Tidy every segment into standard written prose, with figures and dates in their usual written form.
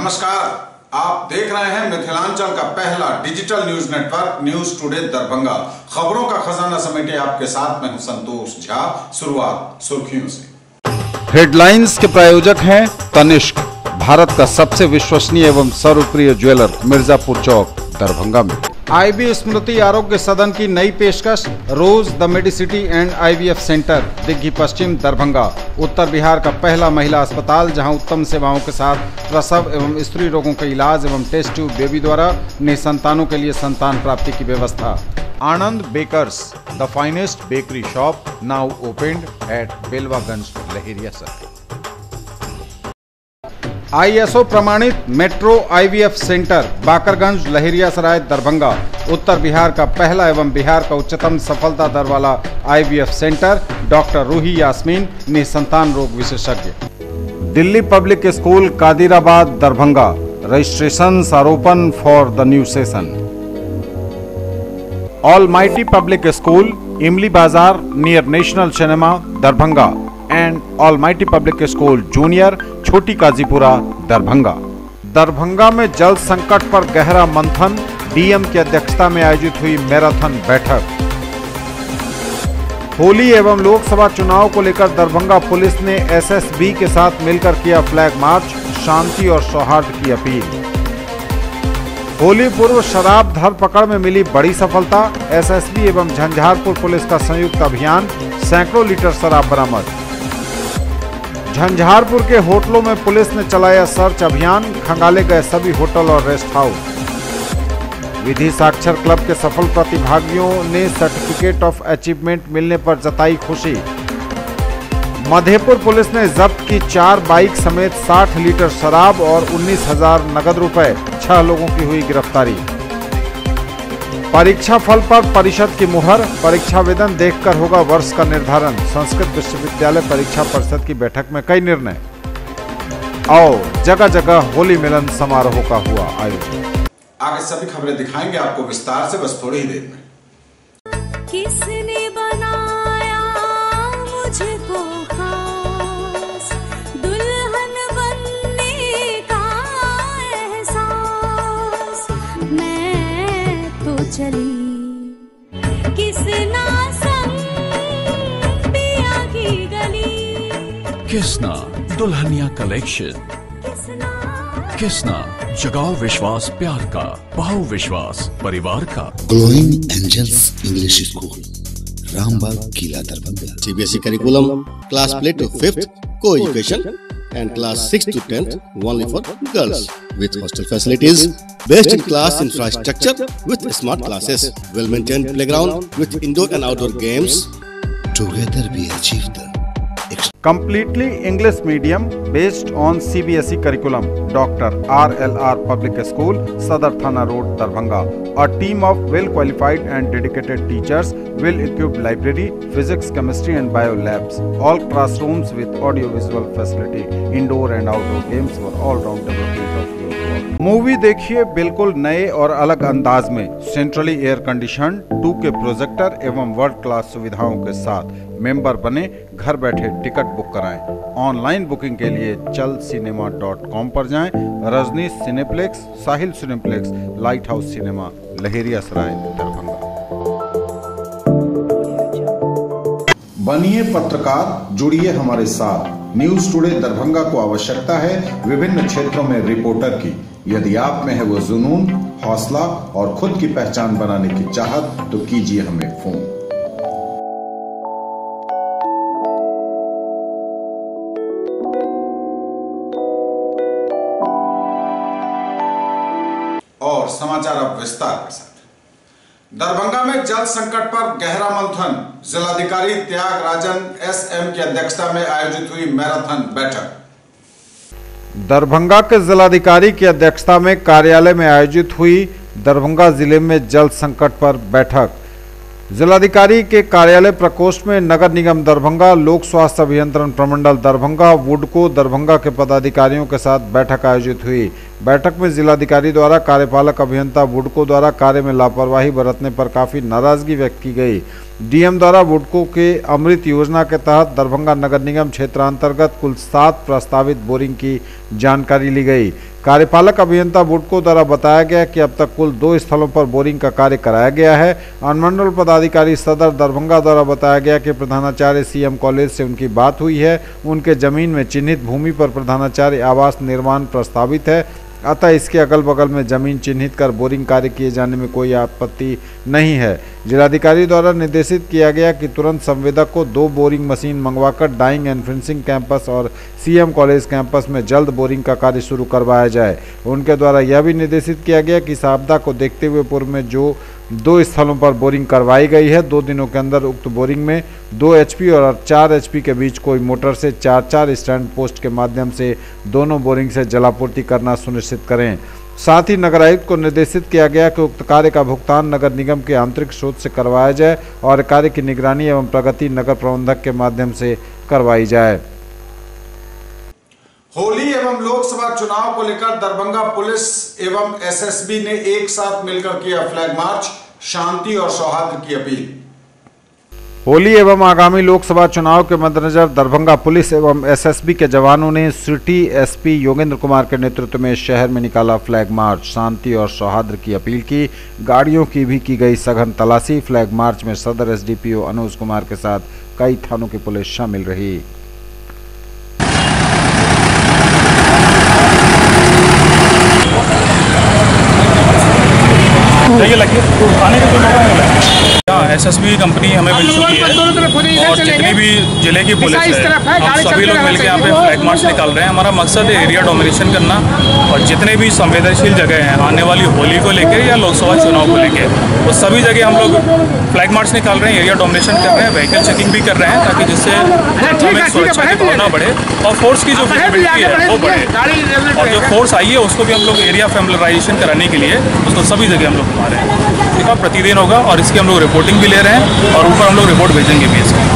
नमस्कार, आप देख रहे हैं मिथिलांचल का पहला digital news network news today Darbhanga. खबरों का खजाना समेटे आपके साथ मैं हूं संतोष झा। शुरुआत सुर्खियों से। हेडलाइंस के प्रायोजक हैं तनिष्क, भारत का सबसे विश्वसनीय एवं सर्वप्रिय ज्वेलर, मिर्जापुर चौक, दरभंगा में। आईबी स्मृति आरोग्य सदन की नई पेशकश, rose the medicity and IVF centre, Digghi Pashchim, Darbhanga. उत्तर बिहार का पहला महिला अस्पताल जहां उत्तम सेवाओं के साथ प्रसव एवं स्त्री रोगों के इलाज एवं टेस्ट ट्यूब बेबी द्वारा निसंतानों के लिए संतान प्राप्ति की व्यवस्था। Anand bakers, the finest bakery shop, now opened at Belwaganj, Laheriya circle. ISO प्रमाणित metro IVF centre, Bakarganj, Laheriya Sarai, Darbhanga. उत्तर बिहार का पहला एवं बिहार का उच्चतम सफलता दर वाला IVF centre, doctor Ruhi Yasmin, निसंतान रोग विशेषज्ञ। Delhi public school, Kadirabad, Darbhanga. Registration are open for the new session. Almighty public school, Imli Bazaar, near national cinema, Darbhanga. And almighty public school junior, Chhoti Kazipura, Darbhanga. Darbhanga में जल संकट पर गहरा मंथन, डीएम की अध्यक्षता में आयोजित हुई मैराथन बैठक। होली एवं लोकसभा चुनाव को लेकर दरभंगा पुलिस ने एसएसबी के साथ मिलकर किया फ्लैग मार्च, शांति और सौहार्द की अपील। होली पूर्व शराब धरपकड़ में मिली बड़ी सफलता, एसएसबी एवं झंझारपुर पुलिस का संयुक्त अभियान, सैकड़ों लीटर शराब बरामद। झंझारपुर के होटलों में पुलिस ने चलाया सर्च अभियान, खंगाले गए सभी होटल और रेस्ट हाउस। विधि साक्षर क्लब के सफल प्रतिभागियों ने सर्टिफिकेट ऑफ अचीवमेंट मिलने पर जताई खुशी। मधेपुर पुलिस ने जब्त की 4 बाइक समेत 60 लीटर शराब और 19,000 नगद रुपए, 6 लोगों की हुई गिरफ्तारी। परीक्षा फल पर परिषद की मुहर, परीक्षावेदन देखकर होगा वर्ष का निर्धारण। संस्कृत विश्वविद्यालय परीक्षा परिषद की बैठक में कई निर्णय और जगह जगह होली मिलन समारोह का हुआ आयोजन। आगे सभी खबरें दिखाएंगे आपको विस्तार से, बस थोड़ी ही देर में। किसने बनाया मुझको खास, दुल्हन बनने का एहसास, मैं तो चली किसना संग पिया की गली। किसना दुल्हनिया कलेक्शन, किसना जगाओ विश्वास प्यार का, पाओ विश्वास परिवार का। Glowing angels English school, Rambagh, Qila, Darbhanga. CBSE curriculum, class play to 5th, co-education, and class 6 to 10th only for girls, with hostel facilities, best in class infrastructure with smart classes, well maintained playground with indoor and outdoor games. Together we achieve the Completely English medium based on CBSE curriculum, Dr. RLR Public School, Sadar Thana Road, Darbhanga. A team of well qualified and dedicated teachers, well equipped library, physics, chemistry and bio labs. All classrooms with audio visual facility, indoor and outdoor games for all round development of your work. Movie देखिए बिल्कुल नए और अलग अंदाज में, centrally air condition, 2K projector एवं world class सुविधाओं के साथ। मेंबर बने, घर बैठे टिकट बुक कराएं। ऑनलाइन बुकिंग के लिए chalcinema.com पर जाएं। Rajneesh cineplex, Sahil cineplex, light house cinema, Laheriya Sarai, Darbhanga. बनिए पत्रकार, जुड़िए हमारे साथ। न्यूज टुडे दरभंगा को आवश्यकता है विभिन्न क्षेत्रों में रिपोर्टर की। यदि आप में है वो जुनून, हौसला और खुद की पहचान बनाने की चाहत, तो कीजिए हमें फोन। और समाचार अब विस्तार के साथ। दरभंगा में जल संकट पर गहरा मंथन, जिलाधिकारी त्यागराजन SM की अध्यक्षता में आयोजित हुई मैराथन बैठक। दरभंगा के जिलाधिकारी की अध्यक्षता में कार्यालय में आयोजित हुई दरभंगा जिले में जल संकट पर बैठक। जिलाधिकारी के कार्यालय प्रकोष्ठ में नगर निगम दरभंगा, लोक स्वास्थ्य अभियंत्रण प्रमंडल दरभंगा, वुडको दरभंगा के पदाधिकारियों के साथ बैठक आयोजित हुई। बैठक में जिलाधिकारी द्वारा कार्यपालक अभियंता वुडको द्वारा कार्य में लापरवाही बरतने पर काफ़ी नाराजगी व्यक्त की गई। डीएम द्वारा वुडको के अमृत योजना के तहत दरभंगा नगर निगम क्षेत्रांतर्गत कुल 7 प्रस्तावित बोरिंग की जानकारी ली गई। कार्यपालक अभियंता बुडको द्वारा बताया गया कि अब तक कुल 2 स्थलों पर बोरिंग का कार्य कराया गया है। अनुमंडल पदाधिकारी सदर दरभंगा द्वारा बताया गया कि प्रधानाचार्य सीएम कॉलेज से उनकी बात हुई है। उनके जमीन में चिन्हित भूमि पर प्रधानाचार्य आवास निर्माण प्रस्तावित है, अतः इसके अगल बगल में जमीन चिन्हित कर बोरिंग कार्य किए जाने में कोई आपत्ति नहीं है। जिलाधिकारी द्वारा निर्देशित किया गया कि तुरंत संवेदक को 2 बोरिंग मशीन मंगवाकर डाइंग एंड फिनिशिंग कैंपस और सीएम कॉलेज कैंपस में जल्द बोरिंग का कार्य शुरू करवाया जाए। उनके द्वारा यह भी निर्देशित किया गया कि इस आपदा को देखते हुए पूर्व में जो 2 स्थलों पर बोरिंग करवाई गई है, 2 दिनों के अंदर उक्त बोरिंग में 2 HP और 4 HP के बीच कोई मोटर से 4-4 स्टैंड पोस्ट के माध्यम से दोनों बोरिंग से जलापूर्ति करना सुनिश्चित करें। साथ ही नगर आयुक्त को निर्देशित किया गया कि उक्त कार्य का भुगतान नगर निगम के आंतरिक स्रोत से करवाया जाए और कार्य की निगरानी एवं प्रगति नगर प्रबंधक के माध्यम से करवाई जाए। होली एवं लोकसभा चुनाव को लेकर दरभंगा पुलिस एवं SSB ने एक साथ मिलकर किया फ्लैग मार्च, शांति और सौहार्द की अपील। होली एवं आगामी लोकसभा चुनाव के मद्देनजर दरभंगा पुलिस एवं SSB के जवानों ने सिटी SP योगेंद्र कुमार के नेतृत्व में शहर में निकाला फ्लैग मार्च, शांति और सौहार्द की अपील की। गाड़ियों की भी की गई सघन तलाशी। फ्लैग मार्च में सदर SDPO अनुज कुमार के साथ कई थानों की पुलिस शामिल रही। SSB कंपनी हमें मिल चुकी है और जितनी भी जिले की पुलिस है, हम सभी लोग मिलकर यहाँ पे फ्लैग मार्च निकाल रहे हैं। हमारा मकसद है एरिया डोमिनेशन करना और जितने भी संवेदनशील जगह हैं आने वाली होली को लेकर या लोकसभा चुनाव को लेकर, वो सभी जगह हम लोग फ्लैग मार्च निकाल रहे हैं, एरिया डोमिनेशन कर रहे हैं, व्हीकल चेकिंग भी कर रहे हैं ताकि जिससे हमें सुरक्षा की भावना बढ़े और फोर्स की जो विजिबिलिटी है वो बढ़े। और जो फोर्स आई है उसको भी हम लोग एरिया फैमिलराइजेशन कराने के लिए उसको सभी जगह हम लोग घुमा रहे हैं। ठीक है, प्रतिदिन होगा और इसकी हम लोग रिपोर्टिंग भी ले रहे हैं और ऊपर हम लोग रिपोर्ट भेजेंगे भी इसकी।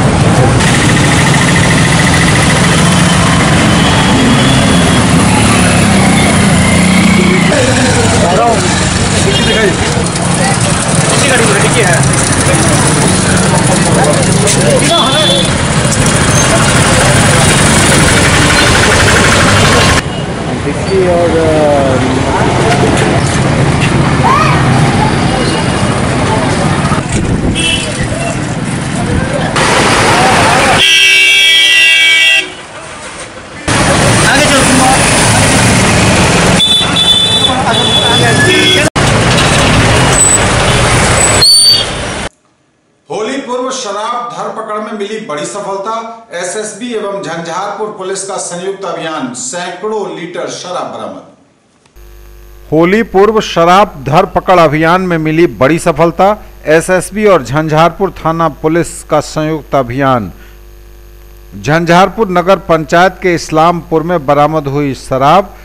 होली पूर्व शराब धरपकड़ में मिली बड़ी सफलता। SSB एवं झंझारपुर पुलिस का संयुक्त अभियान, सैकड़ों लीटर शराब बरामद। होली पूर्व शराब धरपकड़ अभियान में मिली बड़ी सफलता। SSB और झंझारपुर थाना पुलिस का संयुक्त अभियान। झंझारपुर नगर पंचायत के इस्लामपुर में बरामद हुई शराब।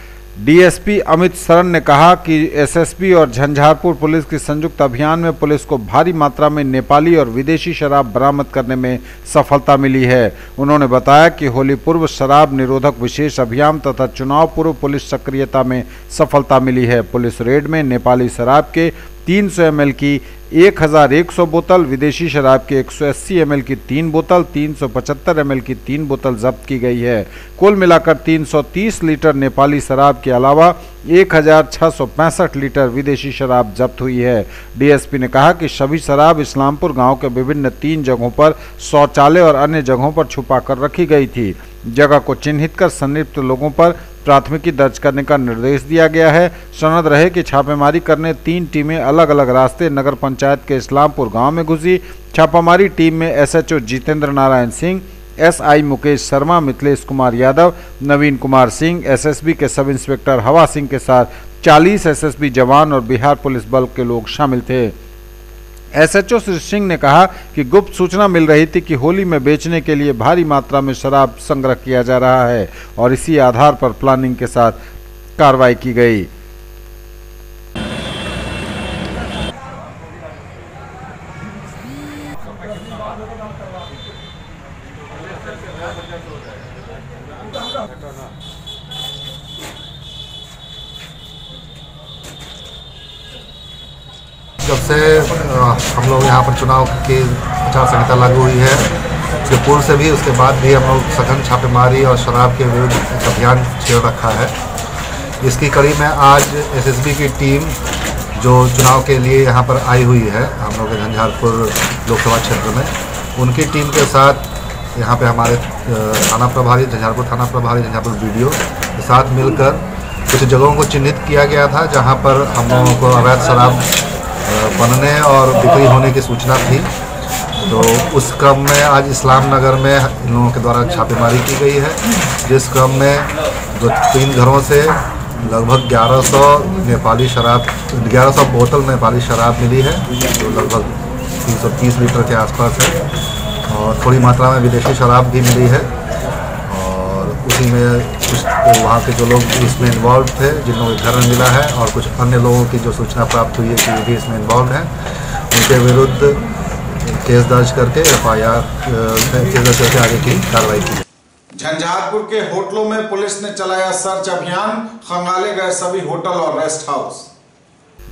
DSP अमित शरण ने कहा कि SSB और झंझारपुर पुलिस के संयुक्त अभियान में पुलिस को भारी मात्रा में नेपाली और विदेशी शराब बरामद करने में सफलता मिली है। उन्होंने बताया कि होली पूर्व शराब निरोधक विशेष अभियान तथा चुनाव पूर्व पुलिस सक्रियता में सफलता मिली है। पुलिस रेड में नेपाली शराब के 300 ml की 1100 बोतल, विदेशी शराब के 180 ml की 3 बोतल, 375 ml की 3 बोतल जब्त की गई है। कुल मिलाकर 330 लीटर नेपाली शराब के अलावा 1665 लीटर विदेशी शराब जब्त हुई है। DSP ने कहा कि सभी शराब इस्लामपुर गांव के विभिन्न 3 जगहों पर शौचालय और अन्य जगहों पर छुपा कर रखी गई थी। जगह को चिन्हित कर संलिप्त लोगों पर प्राथमिकी दर्ज करने का निर्देश दिया गया है। सनद रहे कि छापेमारी करने 3 टीमें अलग अलग रास्ते नगर पंचायत के इस्लामपुर गांव में घुसी। छापामारी टीम में SHO जितेंद्र नारायण सिंह, SI मुकेश शर्मा, मिथिलेश कुमार यादव, नवीन कुमार सिंह, SSB के सब इंस्पेक्टर हवा सिंह के साथ 40 SSB जवान और बिहार पुलिस बल के लोग शामिल थे। SHO श्री सिंह ने कहा कि गुप्त सूचना मिल रही थी कि होली में बेचने के लिए भारी मात्रा में शराब संग्रह किया जा रहा है और इसी आधार पर प्लानिंग के साथ कार्रवाई की गई। जब से हम लोग यहाँ पर चुनाव की आचार संहिता लागू हुई है, उसके पूर्व से भी, उसके बाद भी हम लोग सघन छापेमारी और शराब के विरुद्ध अभियान छेड़ रखा है। इसकी कड़ी में आज एसएसबी की टीम जो चुनाव के लिए यहाँ पर आई हुई है हम लोग के झंझारपुर लोकसभा क्षेत्र में, उनकी टीम के साथ यहाँ पे हमारे थाना प्रभारी झंझारपुर थाना प्रभारी झंझारपुर बीडीओ के साथ मिलकर कुछ जगहों को चिन्हित किया गया था जहाँ पर हम लोगों को अवैध शराब बनने और बिक्री होने की सूचना थी। तो उस क्रम में आज इस्लाम नगर में इन लोगों के द्वारा छापेमारी की गई है, जिस क्रम में जो 3 घरों से लगभग 1100 नेपाली शराब 1100 बोतल नेपाली शराब मिली है, जो लगभग 330 लीटर के आसपास है, और थोड़ी मात्रा में विदेशी शराब भी मिली है। और उसी में कुछ वहाँ के जो लोग इसमें इन्वॉल्व थे, जिन लोगों के घर में मिला है, और कुछ अन्य लोगों की जो सूचना प्राप्त हुई है कि भी इसमें इन्वॉल्व हैं, उनके विरुद्ध केस दर्ज करके FIR केस दर्ज करके आगे की कार्रवाई की। झंझारपुर के होटलों में पुलिस ने चलाया सर्च अभियान, खंगाले गए सभी होटल और रेस्ट हाउस।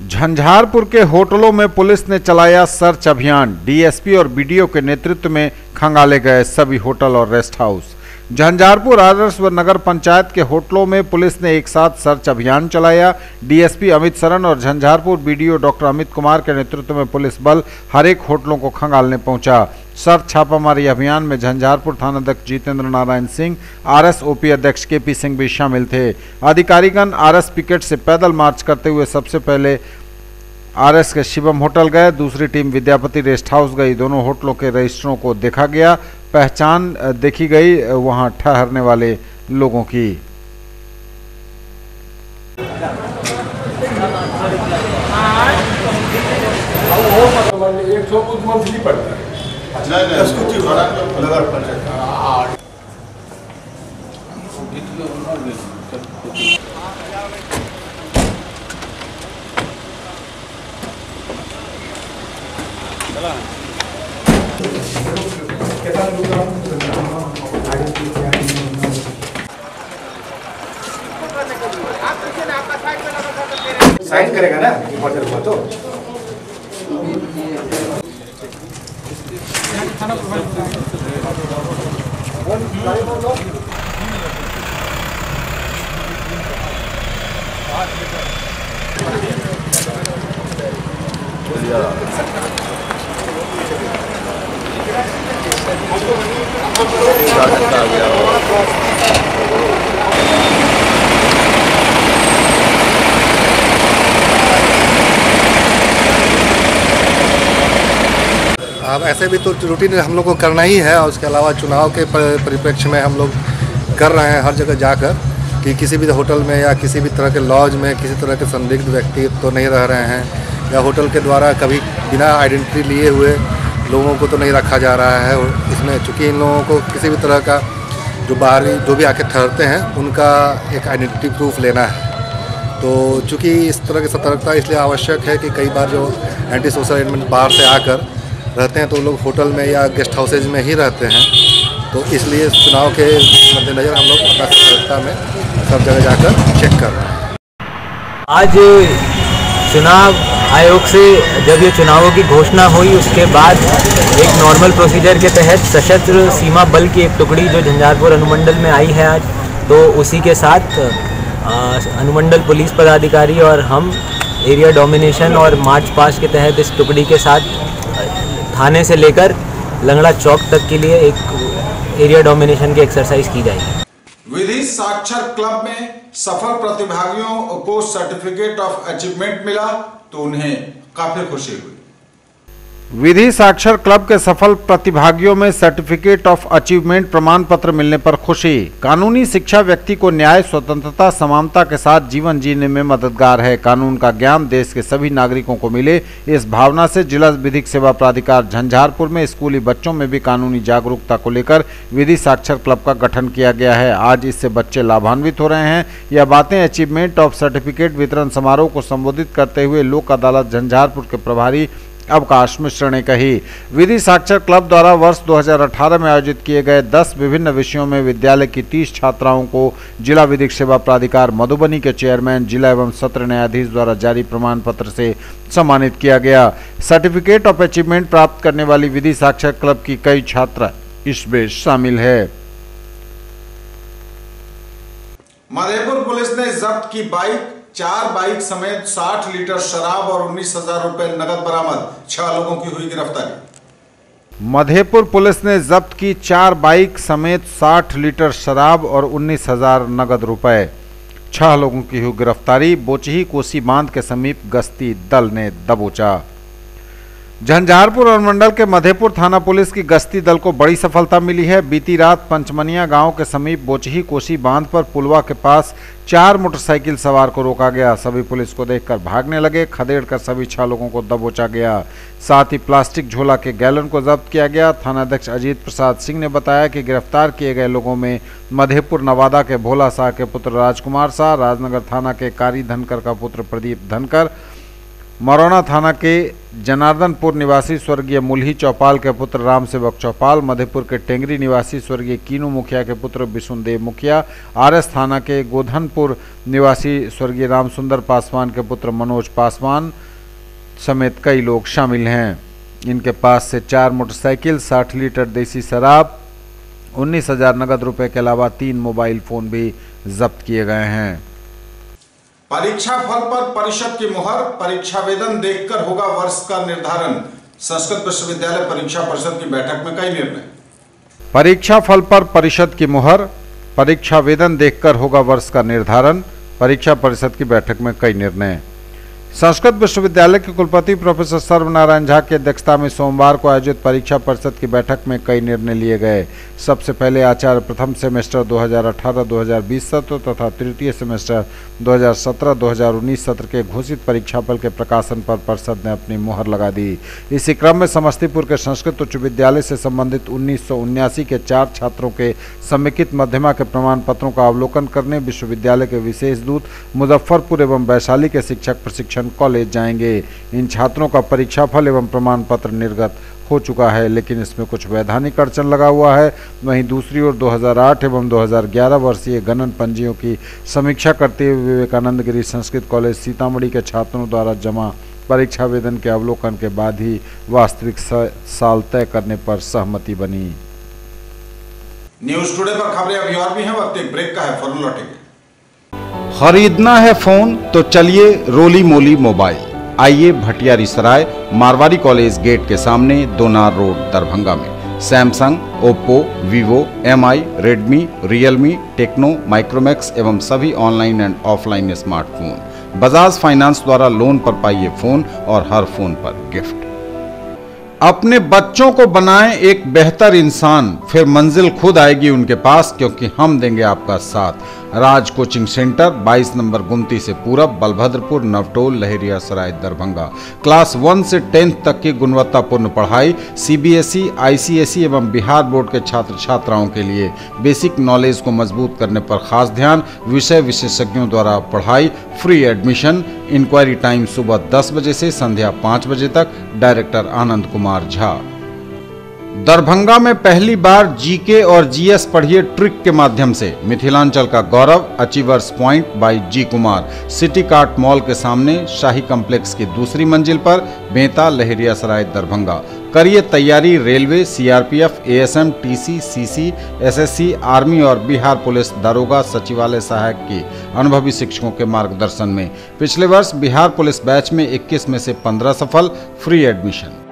झंझारपुर के होटलों में पुलिस ने चलाया सर्च अभियान, डीएसपी और बीडीओ के नेतृत्व में खंगाले गए सभी होटल और रेस्ट हाउस। झंझारपुर आदर्श व नगर पंचायत के होटलों में पुलिस ने एक साथ सर्च अभियान चलाया। डीएसपी अमित सरन और झंझारपुर बीडीओ डॉक्टर अमित कुमार के नेतृत्व में पुलिस बल हर एक होटलों को खंगालने पहुंचा। सर्च छापामारी अभियान में झंझारपुर थानाध्यक्ष जितेंद्र नारायण सिंह, RSOP अध्यक्ष KP सिंह भी शामिल थे। अधिकारीगण RS पिकेट से पैदल मार्च करते हुए सबसे पहले RS के शिवम होटल गए, दूसरी टीम विद्यापति रेस्ट हाउस गई। दोनों होटलों के रजिस्टरों को देखा गया, पहचान देखी गई वहां ठहरने वाले लोगों की। साइन करेगा ना तो अब ऐसे भी तो रूटीन हम लोग को करना ही है, और उसके अलावा चुनाव के परिप्रेक्ष्य में हम लोग कर रहे हैं हर जगह जाकर कि किसी भी होटल में या किसी भी तरह के लॉज में किसी तरह के संदिग्ध व्यक्ति तो नहीं रह रहे हैं, या होटल के द्वारा कभी बिना आइडेंटिटी लिए हुए लोगों को तो नहीं रखा जा रहा है। और इसमें चूँकि इन लोगों को किसी भी तरह का जो भी आके ठहरते हैं उनका एक आइडेंटिटी प्रूफ लेना है। तो चूँकि इस तरह की सतर्कता इसलिए आवश्यक है कि कई बार जो एंटी सोशल एलिमेंट बाहर से आकर रहते हैं तो लोग होटल में या गेस्ट हाउसेज में ही रहते हैं, तो इसलिए चुनाव के मद्देनज़र हम लोग अपना सतर्कता में सब जगह जाकर चेक कर रहे हैं। आज चुनाव आयोग से जब ये चुनावों की घोषणा हुई उसके बाद एक नॉर्मल प्रोसीजर के तहत सशस्त्र सीमा बल की एक टुकड़ी जो झंझारपुर अनुमंडल में आई है आज, तो उसी के साथ अनुमंडल पुलिस पदाधिकारी और हम एरिया डोमिनेशन और मार्च पास्ट के तहत इस टुकड़ी के साथ थाने से लेकर लंगड़ा चौक तक के लिए एक एरिया डोमिनेशन की एक्सरसाइज की जाएगी। विधि साक्षर क्लब में सफल प्रतिभागियों को सर्टिफिकेट ऑफ अचीवमेंट मिला तो उन्हें काफी खुशी हुई। विधि साक्षर क्लब के सफल प्रतिभागियों में सर्टिफिकेट ऑफ अचीवमेंट प्रमाण पत्र मिलने पर खुशी। कानूनी शिक्षा व्यक्ति को न्याय, स्वतंत्रता, समानता के साथ जीवन जीने में मददगार है। कानून का ज्ञान देश के सभी नागरिकों को मिले, इस भावना से जिला विधिक सेवा प्राधिकार झंझारपुर में स्कूली बच्चों में भी कानूनी जागरूकता को लेकर विधि साक्षर क्लब का गठन किया गया है। आज इससे बच्चे लाभान्वित हो रहे हैं। यह बातें अचीवमेंट ऑफ सर्टिफिकेट वितरण समारोह को संबोधित करते हुए लोक अदालत झंझारपुर के प्रभारी अवकाश मिश्र ने कही। विधि साक्षर क्लब द्वारा वर्ष 2018 में आयोजित किए गए 10 विभिन्न विषयों में विद्यालय की 30 छात्राओं को जिला विधिक सेवा प्राधिकार मधुबनी के चेयरमैन, जिला एवं सत्र न्यायाधीश द्वारा जारी प्रमाण पत्र से सम्मानित किया गया। सर्टिफिकेट ऑफ अचीवमेंट प्राप्त करने वाली विधि साक्षर क्लब की कई छात्र इसमें शामिल है। मधेपुर पुलिस ने जब्त की बाइक, 4 बाइक समेत 60 लीटर शराब और 19,000 रुपए नगद बरामद। 6 लोगों की हुई गिरफ्तारी। मधेपुर पुलिस ने जब्त की 4 बाइक समेत 60 लीटर शराब और 19,000 नगद रुपए। 6 लोगों की हुई गिरफ्तारी। बोचही कोसी बांध के समीप गश्ती दल ने दबोचा। झंझारपुर अनुमंडल के मधेपुर थाना पुलिस की गश्ती दल को बड़ी सफलता मिली है। बीती रात पंचमनिया गांव के समीप बोचही कोसी बांध पर पुलवा के पास 4 मोटरसाइकिल सवार को रोका गया। सभी पुलिस को देखकर भागने लगे। खदेड़ कर सभी 6 लोगों को दबोचा गया। साथ ही प्लास्टिक झोला के गैलन को जब्त किया गया। थानाध्यक्ष अजीत प्रसाद सिंह ने बताया कि गिरफ्तार किए गए लोगों में मधेपुर नवादा के भोला शाह के पुत्र राजकुमार शाह, राजनगर थाना के कारी धनकर का पुत्र प्रदीप धनकर, मरौना थाना के जनार्दनपुर निवासी स्वर्गीय मुल्ही चौपाल के पुत्र रामसेवक चौपाल, मधेपुर के टेंगरी निवासी स्वर्गीय कीनू मुखिया के पुत्र विशुनदेव मुखिया, आरएस थाना के गोधनपुर निवासी स्वर्गीय रामसुंदर पासवान के पुत्र मनोज पासवान समेत कई लोग शामिल हैं। इनके पास से 4 मोटरसाइकिल, 60 लीटर देसी शराब, 19,000 नगद रुपए के अलावा 3 मोबाइल फोन भी जब्त किए गए हैं। परीक्षा फल पर परिषद की मुहर, परीक्षावेदन देखकर होगा वर्ष का निर्धारण। संस्कृत विश्वविद्यालय परीक्षा परिषद की बैठक में कई निर्णय। परीक्षा फल पर परिषद की मुहर, परीक्षावेदन देखकर होगा वर्ष का निर्धारण। परीक्षा परिषद की बैठक में कई निर्णय। संस्कृत विश्वविद्यालय के कुलपति प्रोफेसर सर्वनारायण झा की अध्यक्षता में सोमवार को आयोजित परीक्षा परिषद की बैठक में कई निर्णय लिए गए। सबसे पहले आचार्य प्रथम सेमेस्टर 2018-2020 सत्र तथा तृतीय सेमेस्टर 2017-2019 सत्र के घोषित परीक्षाफल के प्रकाशन पर परिषद ने अपनी मुहर लगा दी। इसी क्रम में समस्तीपुर के संस्कृत उच्च विद्यालय से संबंधित 1979 के 4 छात्रों के समेकित मध्यमा के प्रमाण पत्रों का अवलोकन करने विश्वविद्यालय के विशेष दूत मुजफ्फरपुर एवं वैशाली के शिक्षक प्रशिक्षण कॉलेज जाएंगे। इन छात्रों का परीक्षाफल एवं प्रमाण पत्र निर्गत हो चुका है, लेकिन इसमें कुछ वैधानिक अड़चन लगा हुआ है। वहीं दूसरी ओर 2008 एवं 2011 वर्षीय गणन पंजियों की समीक्षा करते हुए विवेकानंद गिरी संस्कृत कॉलेज सीतामढ़ी के छात्रों द्वारा जमा परीक्षावेदन के अवलोकन के बाद ही वास्तविक साल तय करने पर सहमति बनी। न्यूज टुडे पर खबरें अभी और भी हैं, वक्त एक ब्रेक का है, फौरन लौटेंगे। खरीदना है फोन तो चलिए रोली मोली मोबाइल। आइए भटियारी सराय मारवाड़ी कॉलेज गेट के सामने दोनार रोड दरभंगा में Samsung, Oppo, Vivo, MI, Redmi, Realme, Tecno, Micromax एवं सभी online and offline smartphone Bajaj finance द्वारा लोन पर पाइए फोन और हर फोन पर गिफ्ट। अपने बच्चों को बनाएं एक बेहतर इंसान, फिर मंजिल खुद आएगी उनके पास, क्योंकि हम देंगे आपका साथ। राज कोचिंग सेंटर 22 नंबर गुमती से पूरब, बलभद्रपुर, नवटोल, लहेरिया सराय, दरभंगा। क्लास 1 से 10th तक की गुणवत्तापूर्ण पढ़ाई सीबीएसई, आईसीएसई एवं बिहार बोर्ड के छात्र छात्राओं के लिए बेसिक नॉलेज को मजबूत करने पर खास ध्यान। विषय विशेषज्ञों द्वारा पढ़ाई, फ्री एडमिशन। इंक्वायरी टाइम सुबह 10 बजे से संध्या 5 बजे तक। डायरेक्टर आनंद कुमार झा। दरभंगा में पहली बार जीके और जीएस पढ़िए ट्रिक के माध्यम से। मिथिलांचल का गौरव, achievers point by G Kumar. City cart mall के सामने, शाही कॉम्प्लेक्स की दूसरी मंजिल पर, बेंता, लहेरिया सराय, दरभंगा। करिए तैयारी railway, CRPF, ASM, TC, CC, SSC, army और बिहार पुलिस दारोगा सचिवालय सहायक की अनुभवी शिक्षकों के मार्गदर्शन में। पिछले वर्ष बिहार पुलिस बैच में 21 में से 15 सफल। Free admission.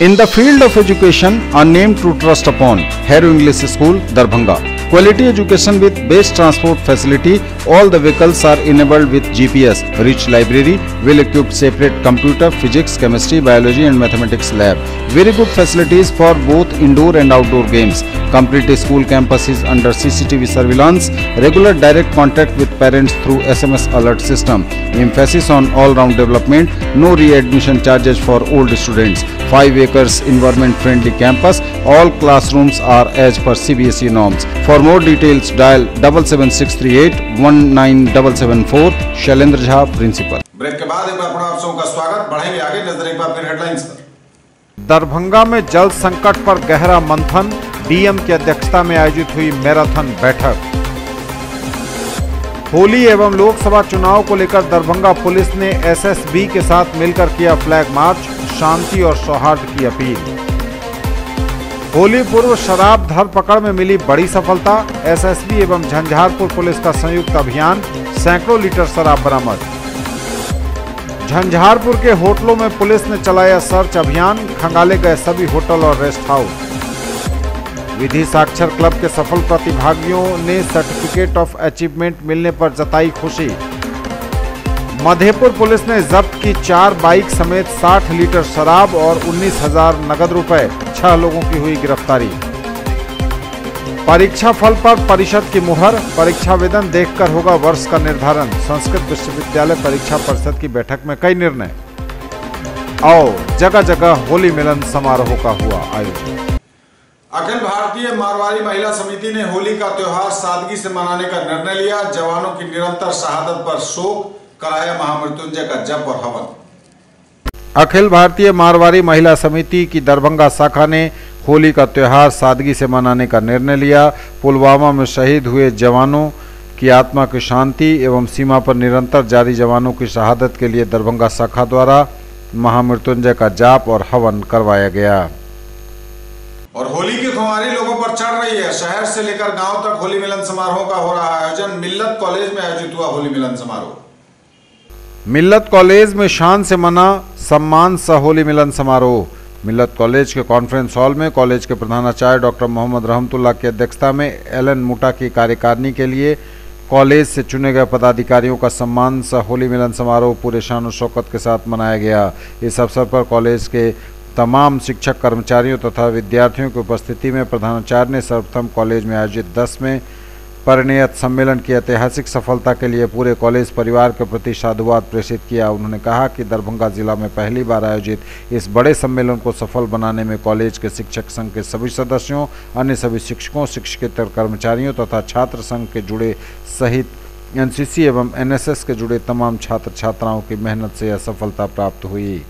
In the field of education, a name to trust upon, Hero English School, Darbhanga. Quality education with best transport facility. All the vehicles are enabled with GPS. Rich library, well-equipped separate computer, physics, chemistry, biology and mathematics lab. Very good facilities for both indoor and outdoor games. Complete school campus is under CCTV surveillance. Regular direct contact with parents through SMS alert system. Emphasis on all-round development. No re-admission charges for old students. 5 acres environment-friendly campus. All classrooms are as per CBSE norms. For more details, dial 77638 19774. Shailendra Jha, principal. Break के बाद एक बार पुनः आप सबों का स्वागत। बढ़ेंगे आगे, नजर एक बार फिर हेडलाइंस पर। दरभंगा में जल संकट पर गहरा मंथन। डीएम की अध्यक्षता में आयोजित हुई मैराथन बैठक। होली एवं लोकसभा चुनाव को लेकर दरभंगा पुलिस ने एसएसबी के साथ मिलकर किया फ्लैग मार्च। शांति और सौहार्द की अपील। होली पूर्व शराब धरपकड़ में मिली बड़ी सफलता। एसएसबी एवं झंझारपुर पुलिस का संयुक्त अभियान, सैकड़ों लीटर शराब बरामद। झंझारपुर के होटलों में पुलिस ने चलाया सर्च अभियान, खंगाले गए सभी होटल और रेस्ट हाउस। विधि साक्षर क्लब के सफल प्रतिभागियों ने सर्टिफिकेट ऑफ अचीवमेंट मिलने पर जताई खुशी। मधेपुर पुलिस ने जब्त की 4 बाइक समेत 60 लीटर शराब और 19,000 नगद रुपए, 6 लोगों की हुई गिरफ्तारी। परीक्षा फल पर परिषद की मुहर, परीक्षावेदन देखकर होगा वर्ष का निर्धारण। संस्कृत विश्वविद्यालय परीक्षा परिषद की बैठक में कई निर्णय और जगह जगह होली मिलन समारोह का हुआ आयोजन। अखिल भारतीय मारवाड़ी महिला समिति ने होली का त्योहार सादगी से मनाने का निर्णय लिया। जवानों की निरंतर शहादत पर शोक, कराया महामृत्युंजय का जप और हवन। अखिल भारतीय मारवाड़ी महिला समिति की दरभंगा शाखा ने होली का त्योहार सादगी से मनाने का निर्णय लिया। पुलवामा में शहीद हुए जवानों की आत्मा की शांति एवं सीमा पर निरंतर जारी जवानों की शहादत के लिए दरभंगा शाखा द्वारा महामृत्युंजय का जाप और हवन करवाया गया। और होली की खुमारी लोगों पर चढ़ रही है। शहर से लेकर गांव तक होली मिलन समारोह का हो रहा आयोजन। मिल्लत कॉलेज में आयोजित हुआ होली मिलन समारोह। मिल्लत कॉलेज में शान से मना सम्मान सह होली मिलन समारोह। मिल्लत कॉलेज के कॉन्फ्रेंस हॉल में कॉलेज के प्रधानाचार्य डॉक्टर मोहम्मद रहमतुल्लाह की अध्यक्षता में एलन मुटा की कार्यकारिणी के लिए कॉलेज से चुने गए पदाधिकारियों का सम्मान सह होली मिलन समारोह पूरे शान और शौकत के साथ मनाया गया। इस अवसर पर कॉलेज के तमाम शिक्षक, कर्मचारियों तथा विद्यार्थियों की उपस्थिति में प्रधानाचार्य ने सर्वप्रथम कॉलेज में आयोजित 10वें परिणयत सम्मेलन की ऐतिहासिक सफलता के लिए पूरे कॉलेज परिवार के प्रति साधुवाद प्रेषित किया। उन्होंने कहा कि दरभंगा जिला में पहली बार आयोजित इस बड़े सम्मेलन को सफल बनाने में कॉलेज के शिक्षक संघ के सभी सदस्यों, अन्य सभी शिक्षकों, शिक्षकेतर कर्मचारियों तथा छात्र संघ के जुड़े सहित एनसीसी एवं एनएसएस के जुड़े तमाम छात्र छात्राओं की मेहनत से यह सफलता प्राप्त हुई।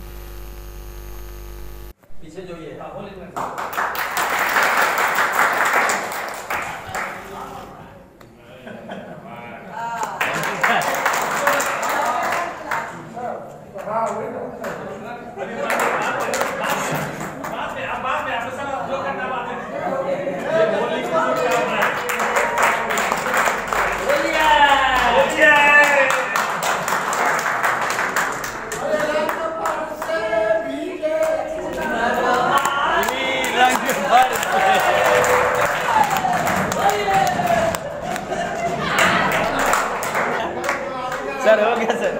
सर हो गया सर।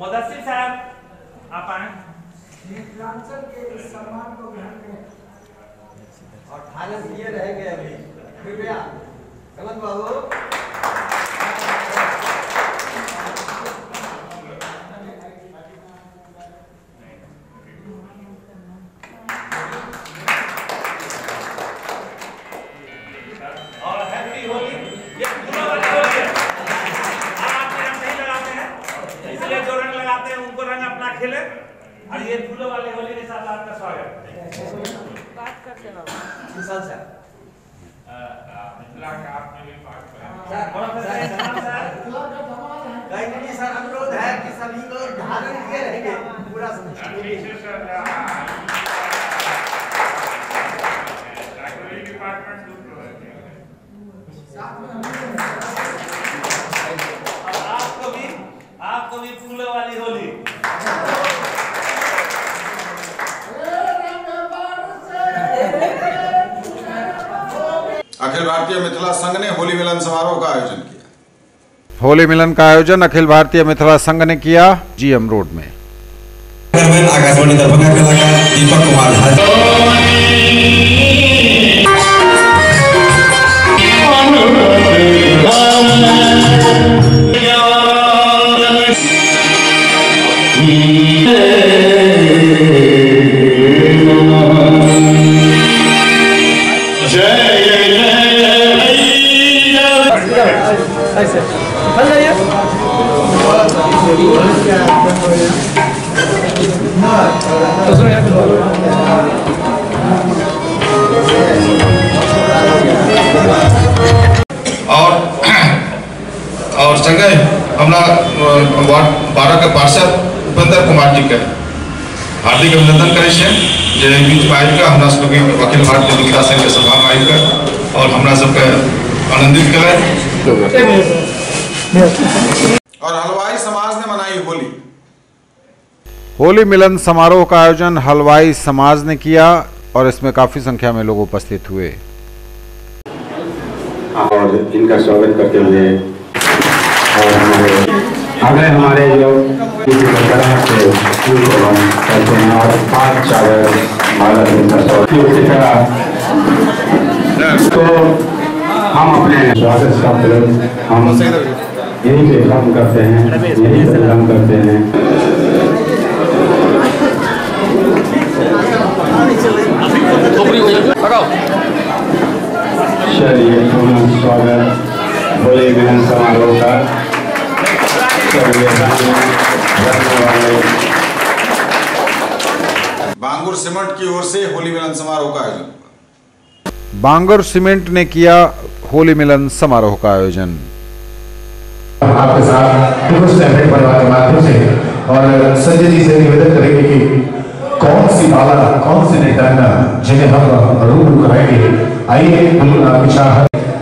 मुदस्सिर साहब आप आए। मिथिलांचल के इस सम्मान को ग्रहण करें और हालत ये रहेंगे अभी कृपया कमल बाबू। और ये फूलों वाले होली के साथ आपका स्वागत। बात करते हैं विशाल सर। मिथिला का आपने भी बात कहीं सर अनुरोध है कि सभी लोग धारण किए रहेंगे पूरा आपको भी फूलों वाली होली। अखिल भारतीय मिथिला संघ ने होली मिलन समारोह का आयोजन किया। होली मिलन का आयोजन अखिल भारतीय मिथिला संघ ने किया जीएम रोड में। आकाशवाणी दरभंगा कलाकार दीपक कुमार और संजय हमारा वार्ड 12 के पार्षद उपेंद्र कुमार जी के हार्दिक अभिनंदन करे छे जे बीच में आबि के हमरा सबके अखिल भारतीय विकास संघ के सभा में आबि के और हमरा सबके आनंदित करे। और हलवाई समाज ने मनाई होली। होली मिलन समारोह का आयोजन हलवाई समाज ने किया और इसमें काफी संख्या में लोग उपस्थित हुए और इनका स्वागत करते हुए और हमारे जो किसी तरह से करते हैं और 5 चावल माला इनका स्वागत तो हम अपने स्वागत का हम यही पे काम करते हैं, यही पे काम करते हैं। चलिए स्वागत होली मिलन समारोह का बांगुर सीमेंट की ओर से होली मिलन समारोह का आयोजन। बांगुर सीमेंट ने किया होली मिलन समारोह का आयोजन। आपके साथ परिवार के माध्यम से और संजय जी से निवेदन करेंगे कि कौन सी माला कौन सी निशाना जिन्हें हम रूबरू कराएंगे। आइए पीछा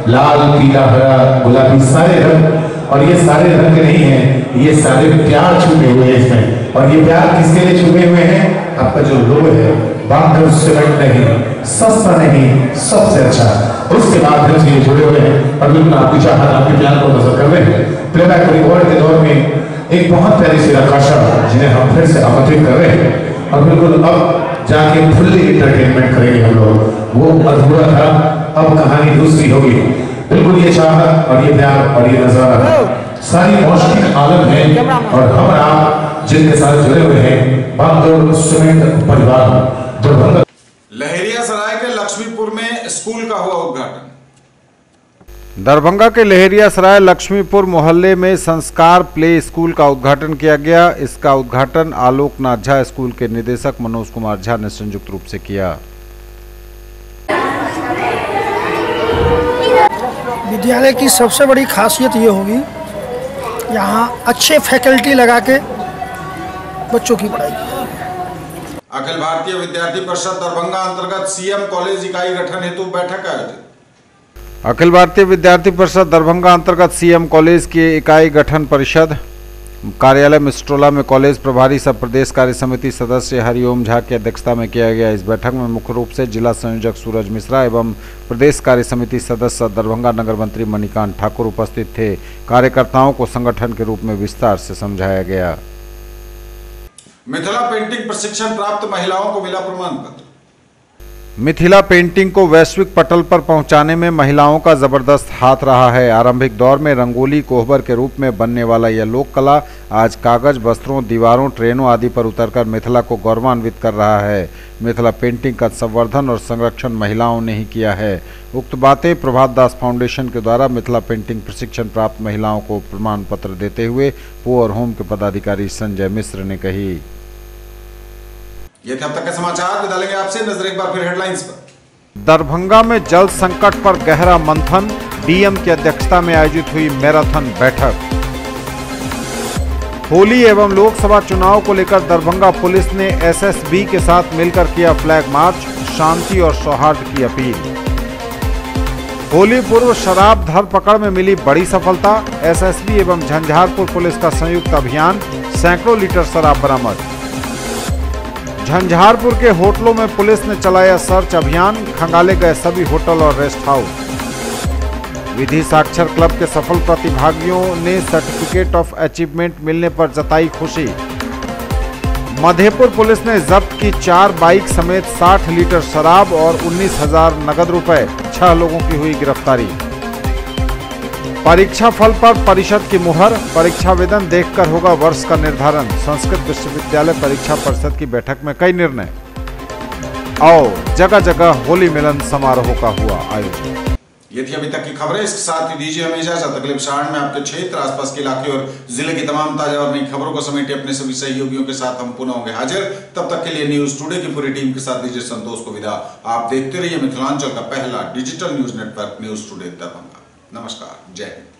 लाल पीला हरा गुलाबी सारे रंग और ये सारे रंग नहीं है, ये सारे प्यार छुपे हुए हैं इसमें। और ये प्यार किसके लिए छुपे हुए हैं? आपका जो लोग है बांगुर सीमेंट नहीं, सस्ता नहीं, सबसे अच्छा, उसके माध्यम से ये जुड़े हुए हैं और बिल्कुल आपकी चाहत आपके प्यार को नजर कर रहे हैं। प्लेबैक रिकॉर्ड के दौर में एक बहुत प्यारी सी नक्काशा जिन्हें हम फिर से आमंत्रित कर रहे हैं और बिल्कुल अब जाके फुल्ली इंटरटेनमेंट करेंगे हम लोग। वो अधूरा था, अब कहानी दूसरी होगी। बिल्कुल ये चाहत और ये प्यार और ये नजारा सारी मौसमी आलम है और हम आप जिनके साथ जुड़े हुए हैं बांगुर सीमेंट परिवार दरभंगा। लहेरिया सराय के लक्ष्मीपुर में स्कूल का हुआ उद्घाटन। दरभंगा के लहेरिया सराय लक्ष्मीपुर मोहल्ले में संस्कार प्ले स्कूल का उद्घाटन किया गया। इसका उद्घाटन आलोकनाथ झा स्कूल के निदेशक मनोज कुमार झा ने संयुक्त रूप से किया। विद्यालय की सबसे बड़ी खासियत ये होगी यहाँ अच्छे फैकल्टी लगा के बच्चों की पढ़ाई। अखिल भारतीय विद्यार्थी परिषद दरभंगा अंतर्गत सीएम कॉलेज इकाई गठन हेतु बैठक आयोजित। अखिल भारतीय विद्यार्थी परिषद दरभंगा अंतर्गत सीएम कॉलेज की इकाई गठन परिषद कार्यालय मिस्ट्रोला में कॉलेज प्रभारी सह प्रदेश कार्य समिति सदस्य हरिओम झा की अध्यक्षता में किया गया। इस बैठक में मुख्य रूप से जिला संयोजक सूरज मिश्रा एवं प्रदेश कार्य समिति सदस्य दरभंगा नगर मंत्री मणिकांत ठाकुर उपस्थित थे। कार्यकर्ताओं को संगठन के रूप में विस्तार से समझाया गया। मिथिला पेंटिंग प्रशिक्षण प्राप्त महिलाओं को मिला प्रमाण पत्र। मिथिला पेंटिंग को वैश्विक पटल पर पहुंचाने में महिलाओं का जबरदस्त हाथ रहा है। आरंभिक दौर में रंगोली कोहबर के रूप में बनने वाला यह लोक कला आज कागज, वस्त्रों, दीवारों, ट्रेनों आदि पर उतरकर मिथिला को गौरवान्वित कर रहा है। मिथिला पेंटिंग का संवर्धन और संरक्षण महिलाओं ने ही किया है। उक्त बातें प्रभात दास फाउंडेशन के द्वारा मिथिला पेंटिंग प्रशिक्षण प्राप्त महिलाओं को प्रमाण पत्र देते हुए पो और होम के पदाधिकारी संजय मिश्र ने कही। ये थे अब तक के समाचार। विदा लेंगे आपसे, नजर एक बार फिर हेडलाइंस पर। दरभंगा में जल संकट पर गहरा मंथन, डीएम की अध्यक्षता में आयोजित हुई मैराथन बैठक। होली एवं लोकसभा चुनाव को लेकर दरभंगा पुलिस ने एसएसबी के साथ मिलकर किया फ्लैग मार्च, शांति और सौहार्द की अपील। होली पूर्व शराब धरपकड़ में मिली बड़ी सफलता, एसएसबी एवं झंझारपुर पुलिस का संयुक्त अभियान, सैकड़ों लीटर शराब बरामद। झंझारपुर के होटलों में पुलिस ने चलाया सर्च अभियान, खंगाले गए सभी होटल और रेस्ट हाउस। विधि साक्षर क्लब के सफल प्रतिभागियों ने सर्टिफिकेट ऑफ अचीवमेंट मिलने पर जताई खुशी। मधेपुर पुलिस ने जब्त की 4 बाइक समेत 60 लीटर शराब और 19,000 नगद रुपए, 6 लोगों की हुई गिरफ्तारी। परीक्षा फल पर परिषद की मुहर, परीक्षा वेतन देखकर होगा वर्ष का निर्धारण। संस्कृत विश्वविद्यालय परीक्षा परिषद की बैठक में कई निर्णय और जगह जगह होली मिलन समारोह का हुआ आयोजन। ये थी अभी तक की खबरें। इसके साथ ही दीजिए हमें इजाजत। अगले विषाण में आपके क्षेत्र, आसपास के इलाके और जिले की तमाम ताजा और नई खबरों को समेटे अपने सभी सहयोगियों के साथ हम पुनः होंगे हाजिर। तब तक के लिए न्यूज टुडे की पूरी टीम के साथ दीजिए संतोष को विदा। आप देखते रहिए मिथिलांचल का पहला digital news network news today Darbhanga. नमस्कार, जय हिंद।